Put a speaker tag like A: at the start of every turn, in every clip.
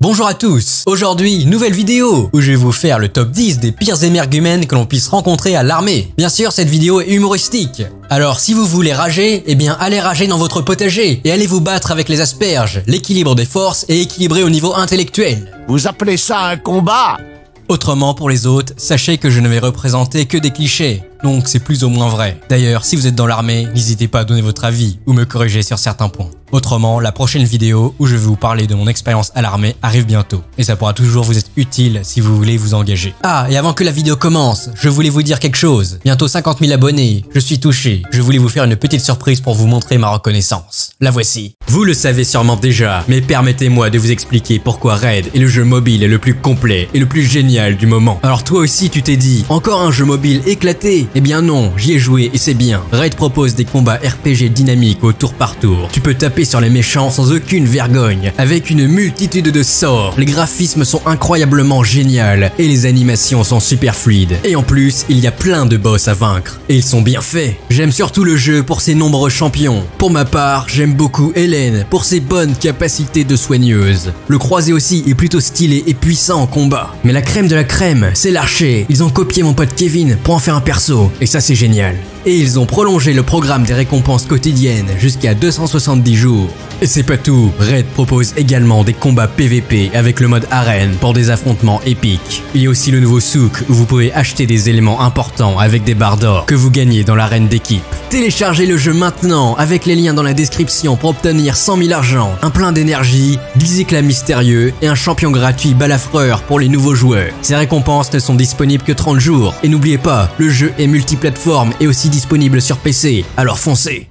A: Bonjour à tous, aujourd'hui nouvelle vidéo où je vais vous faire le top 10 des pires énergumènes que l'on puisse rencontrer à l'armée. Bien sûr cette vidéo est humoristique, alors si vous voulez rager, eh bien allez rager dans votre potager et allez vous battre avec les asperges. L'équilibre des forces est équilibré au niveau intellectuel.
B: Vous appelez ça un combat?
A: Autrement pour les autres, sachez que je ne vais représenter que des clichés, donc c'est plus ou moins vrai. D'ailleurs, si vous êtes dans l'armée, n'hésitez pas à donner votre avis ou me corriger sur certains points. Autrement, la prochaine vidéo où je vais vous parler de mon expérience à l'armée arrive bientôt. Et ça pourra toujours vous être utile si vous voulez vous engager. Ah, et avant que la vidéo commence, je voulais vous dire quelque chose. Bientôt 50 000 abonnés, je suis touché. Je voulais vous faire une petite surprise pour vous montrer ma reconnaissance. La voici. Vous le savez sûrement déjà, mais permettez-moi de vous expliquer pourquoi Raid est le jeu mobile le plus complet et le plus génial du moment. Alors toi aussi tu t'es dit, encore un jeu mobile éclaté? Eh bien non, j'y ai joué et c'est bien. Raid propose des combats RPG dynamiques au tour par tour. Tu peux taper sur les méchants sans aucune vergogne, avec une multitude de sorts. Les graphismes sont incroyablement géniaux et les animations sont super fluides. Et en plus, il y a plein de boss à vaincre. Et ils sont bien faits. J'aime surtout le jeu pour ses nombreux champions. Pour ma part, j'aime beaucoup Hélène pour ses bonnes capacités de soigneuse. Le croisé aussi est plutôt stylé et puissant en combat. Mais la crème de la crème, c'est l'archer. Ils ont copié mon pote Kevin pour en faire un perso. Et ça c'est génial. Et ils ont prolongé le programme des récompenses quotidiennes jusqu'à 270 jours. Et c'est pas tout, Raid propose également des combats PVP avec le mode arène pour des affrontements épiques. Il y a aussi le nouveau souk où vous pouvez acheter des éléments importants avec des barres d'or que vous gagnez dans l'arène d'équipe. Téléchargez le jeu maintenant avec les liens dans la description pour obtenir 100 000 argent, un plein d'énergie, 10 éclats mystérieux et un champion gratuit balafreur pour les nouveaux joueurs. Ces récompenses ne sont disponibles que 30 jours. Et n'oubliez pas, le jeu est multiplateforme et aussi disponible sur PC, alors foncez!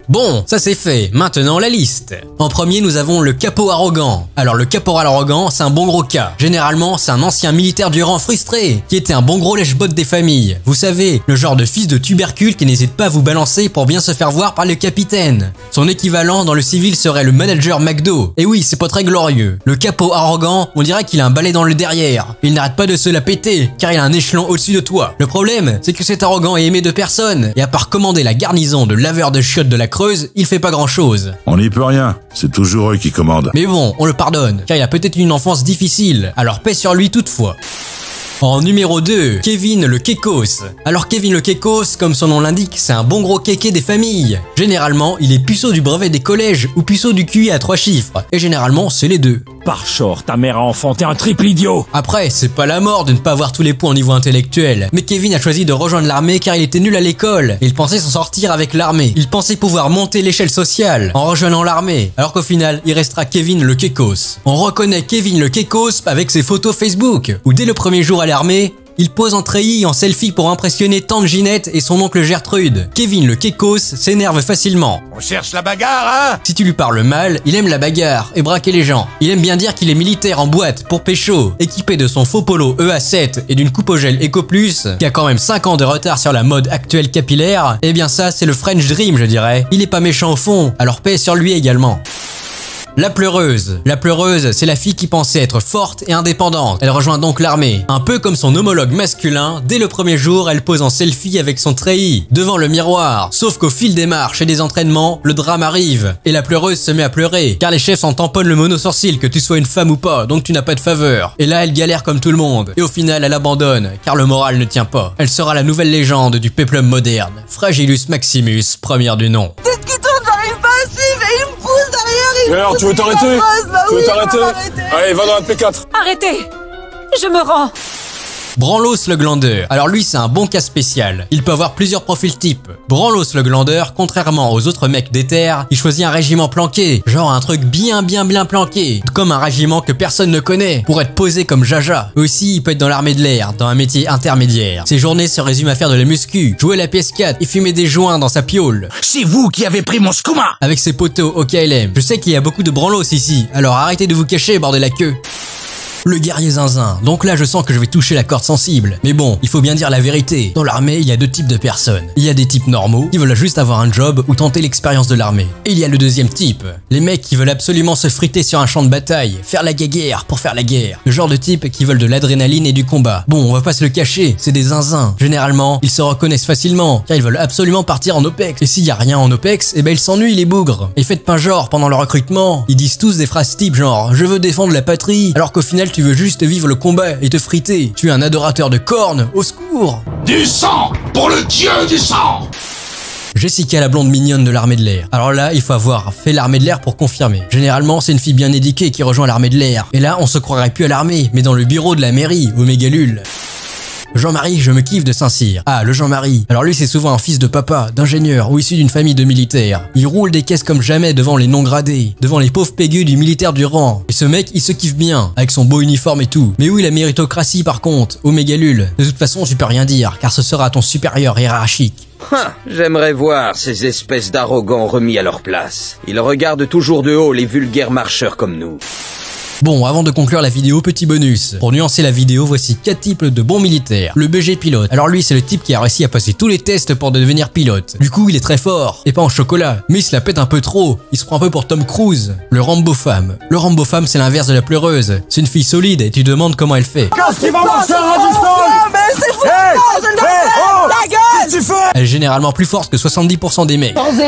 A: Bon, ça c'est fait, maintenant la liste. En premier, nous avons le capot arrogant. Alors le caporal arrogant, c'est un bon gros cas. Généralement, c'est un ancien militaire du rang frustré, qui était un bon gros lèche-bot des familles. Vous savez, le genre de fils de tubercule qui n'hésite pas à vous balancer pour bien se faire voir par le capitaine. Son équivalent dans le civil serait le manager McDo. Et oui, c'est pas très glorieux. Le capot arrogant, on dirait qu'il a un balai dans le derrière. Il n'arrête pas de se la péter, car il a un échelon au-dessus de toi. Le problème, c'est que cet arrogant est aimé de personne, et à part commander la garnison de laveurs de chiottes de la Creuse, il fait pas grand chose.
B: On n'y peut rien, c'est toujours eux qui commandent.
A: Mais bon, on le pardonne, car il a peut-être une enfance difficile, alors paix sur lui toutefois. En numéro 2, Kevin le Kekos. Alors Kevin le Kekos, comme son nom l'indique, c'est un bon gros kéké des familles. Généralement, il est puceau du brevet des collèges ou puceau du QI à 3 chiffres. Et généralement, c'est les deux.
C: Par short, ta mère a enfanté un triple idiot.
A: Après, c'est pas la mort de ne pas avoir tous les points au niveau intellectuel. Mais Kevin a choisi de rejoindre l'armée car il était nul à l'école. Il pensait s'en sortir avec l'armée. Il pensait pouvoir monter l'échelle sociale en rejoignant l'armée. Alors qu'au final, il restera Kevin le Kekos. On reconnaît Kevin le Kekos avec ses photos Facebook, où dès le premier jour à l'armée, il pose en treillis en selfie pour impressionner tante Ginette et son oncle Gertrude. Kevin le Kekos s'énerve facilement.
B: On cherche la bagarre, hein?
A: Si tu lui parles mal, il aime la bagarre et braquer les gens. Il aime bien dire qu'il est militaire en boîte pour pécho, équipé de son faux polo EA7 et d'une coupe au gel Eco Plus, qui a quand même 5 ans de retard sur la mode actuelle capillaire. Eh bien ça, c'est le French Dream, je dirais. Il est pas méchant au fond, alors paix sur lui également. La pleureuse. La pleureuse, c'est la fille qui pensait être forte et indépendante. Elle rejoint donc l'armée. Un peu comme son homologue masculin, dès le premier jour, elle pose en selfie avec son treillis, devant le miroir. Sauf qu'au fil des marches et des entraînements, le drame arrive. Et la pleureuse se met à pleurer, car les chefs s'en tamponnent le mono-sourcil, que tu sois une femme ou pas, donc tu n'as pas de faveur. Et là, elle galère comme tout le monde. Et au final, elle abandonne, car le moral ne tient pas. Elle sera la nouvelle légende du péplum moderne. Fragilus Maximus, première du nom.
D: Tête qui tourne, j'arrive pas à suivre et il me pousse derrière.
E: Et alors, tu veux t'arrêter? Tu veux t'arrêter? Allez, va dans la P4.
D: Arrêtez, je me rends.
A: Branlos le glandeur. Alors lui, c'est un bon cas spécial. Il peut avoir plusieurs profils types. Branlos le glandeur, contrairement aux autres mecs d'éther, il choisit un régiment planqué. Genre un truc bien planqué. Comme un régiment que personne ne connaît, pour être posé comme Jaja. Aussi, il peut être dans l'armée de l'air, dans un métier intermédiaire. Ses journées se résument à faire de la muscu, jouer à la PS4 et fumer des joints dans sa piole.
B: C'est vous qui avez pris mon skouma!
A: Avec ses poteaux au KLM. Je sais qu'il y a beaucoup de branlos ici, alors arrêtez de vous cacher, bordel la queue. Le guerrier zinzin. Donc là, je sens que je vais toucher la corde sensible. Mais bon, il faut bien dire la vérité. Dans l'armée, il y a deux types de personnes. Il y a des types normaux qui veulent juste avoir un job ou tenter l'expérience de l'armée. Et il y a le deuxième type. Les mecs qui veulent absolument se friter sur un champ de bataille, faire la guerre pour faire la guerre. Le genre de type qui veulent de l'adrénaline et du combat. Bon, on va pas se le cacher, c'est des zinzins. Généralement, ils se reconnaissent facilement, car ils veulent absolument partir en OPEX. Et s'il y a rien en OPEX, eh ben ils s'ennuient les bougres. Et faites pas genre, pendant le recrutement, ils disent tous des phrases type genre « Je veux défendre la patrie », alors qu'au final tu veux juste vivre le combat et te friter. Tu es un adorateur de cornes, au secours.
B: Du sang pour le dieu du sang.
A: Jessica, la blonde mignonne de l'armée de l'air. Alors là, il faut avoir fait l'armée de l'air pour confirmer. Généralement, c'est une fille bien éduquée qui rejoint l'armée de l'air. Et là, on se croirait plus à l'armée, mais dans le bureau de la mairie, au Mégalul. Jean-Marie, je me kiffe de Saint-Cyr. Ah, le Jean-Marie. Alors lui, c'est souvent un fils de papa, d'ingénieur ou issu d'une famille de militaires. Il roule des caisses comme jamais devant les non-gradés, devant les pauvres pégus du militaire du rang. Et ce mec, il se kiffe bien, avec son beau uniforme et tout. Mais oui, la méritocratie par contre, au Mégalul. De toute façon, tu peux rien dire, car ce sera ton supérieur hiérarchique.
F: J'aimerais voir ces espèces d'arrogants remis à leur place. Ils regardent toujours de haut les vulgaires marcheurs comme nous.
A: Bon, avant de conclure la vidéo, petit bonus. Pour nuancer la vidéo, voici 4 types de bons militaires. Le BG pilote. Alors lui, c'est le type qui a réussi à passer tous les tests pour devenir pilote. Du coup, il est très fort. Et pas en chocolat. Mais il se la pète un peu trop. Il se prend un peu pour Tom Cruise. Le Rambo femme. Le Rambo femme, c'est l'inverse de la pleureuse. C'est une fille solide et tu te demandes comment elle fait.
D: Qu'est-ce qui va marcher à Radisson? Mais c'est fou! Je ne la gueule! Qu'est-ce que tu fais?
A: Elle est généralement plus forte que 70% des mecs.
D: Arrêtez,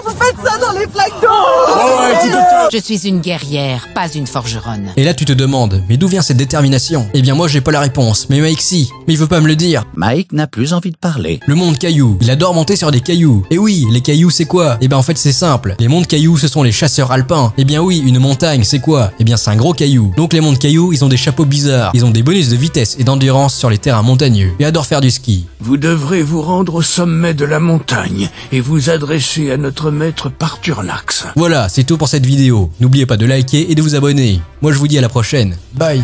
D: vous faites ça dans les flaques d'eau!
G: Je suis une guerrière, pas une forgeronne.
A: Et là tu te demandes, mais d'où vient cette détermination? Eh bien moi j'ai pas la réponse, mais Mike si, mais il veut pas me le dire.
B: Mike n'a plus envie de parler.
A: Le monde caillou, il adore monter sur des cailloux. Et oui, les cailloux c'est quoi? Eh bien en fait c'est simple, les monts cailloux ce sont les chasseurs alpins. Eh bien oui, une montagne c'est quoi? Eh bien c'est un gros caillou. Donc les monts cailloux ils ont des chapeaux bizarres, ils ont des bonus de vitesse et d'endurance sur les terrains montagneux et adorent faire du ski.
H: Vous devrez vous rendre au sommet de la montagne et vous adresser à notre maître Parturnax.
A: Voilà, c'est tout pour cette vidéo. N'oubliez pas de liker et de vous abonner. Moi je vous dis à la prochaine. Bye.